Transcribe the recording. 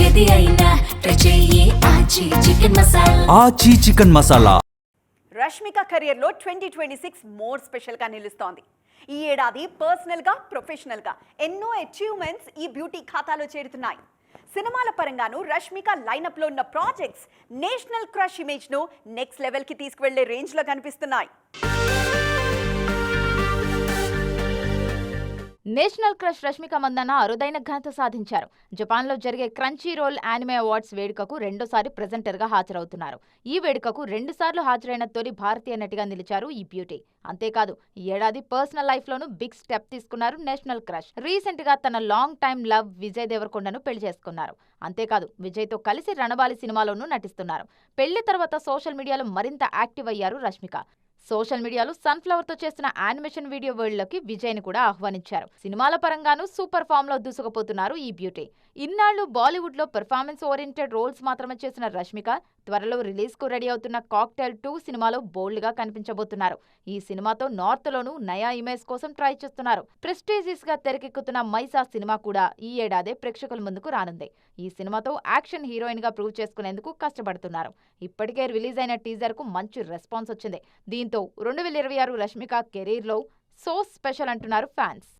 ఏది అయినా ట్రై చెయ్యి ఆచి చికెన్ మసాలా. ఆచి చికెన్ మసాలా. రష్మిక కెరియర్లో 2026 మోర్ స్పెషల్గా నిలుస్తోంది. ఈ ఏడాది పర్సనల్గా ప్రొఫెషనల్గా ఎన్నో అచీవ్మెంట్స్ ఈ బ్యూటీ ఖాతాలో చేరుతున్నాయి. సినిమాల పరంగాను రష్మిక లైనప్లో ఉన్న ప్రాజెక్ట్స్ నేషనల్ క్రష్ ఇమేజ్ను నెక్స్ట్ లెవెల్కి తీసుకువెళ్లే రేంజ్లో కనిపిస్తున్నాయి. నేషనల్ క్రష్ రష్మిక మందన్న అరుదైన ఘనత సాధించారు. జపాన్లో జరిగే క్రంచీ రోల్ యానిమే అవార్డ్స్ వేడుకకు రెండోసారి ప్రెజెంటర్గా హాజరవుతున్నారు. ఈ వేడుకకు 2 సార్లు హాజరైన తొలి భారతీయ నటిగా నిలిచారు ఈ బ్యూటీ. అంతేకాదు ఈ ఏడాది పర్సనల్ లైఫ్లోనూ బిగ్ స్టెప్ తీసుకున్నారు నేషనల్ క్రష్. రీసెంట్ గా తన లాంగ్ టైమ్ లవ్ విజయ్ దేవరకొండను పెళ్లి చేసుకున్నారు. అంతేకాదు విజయ్తో కలిసి రణబాలి సినిమాలోనూ నటిస్తున్నారు. పెళ్లి తర్వాత సోషల్ మీడియాలో మరింత యాక్టివ్ అయ్యారు రష్మిక. సోషల్ మీడియాలో సన్ఫ్లవర్ తో చేస్తున్న యానిమేషన్ వీడియో వరల్డ్ లోకి విజయ్ ని కూడా ఆహ్వానించారు. సినిమాల పరంగానూ సూపర్ ఫామ్ లో దూసుకుపోతున్నారు ఈ బ్యూటీ. ఇన్నాళ్లు బాలీవుడ్ లో పెర్ఫార్మెన్స్ ఓరియంటెడ్ రోల్స్ మాత్రమే చేసిన రష్మిక త్వరలో రిలీజ్ కు రెడీ అవుతున్న కాక్టైల్ 2 సినిమాలో బోల్డ్ గా కనిపించబోతున్నారు. ఈ సినిమాతో నార్త్ లోనూ నయా ఇమేజ్ కోసం ట్రై చేస్తున్నారు. ప్రెస్టీజియస్ గా తెరకెక్కుతున్న మైసా సినిమా కూడా ఈ ఏడాదే ప్రేక్షకుల ముందుకు రానుంది. ఈ సినిమాతో యాక్షన్ హీరోయిన్ గా ప్రూవ్ చేసుకునేందుకు కష్టపడుతున్నారు. ఇప్పటికే రిలీజ్ అయిన టీజర్ కు మంచి రెస్పాన్స్ వచ్చింది. దీంతో 2026 రష్మిక కెరీర్ లో సో స్పెషల్ అంటున్నారు ఫ్యాన్స్.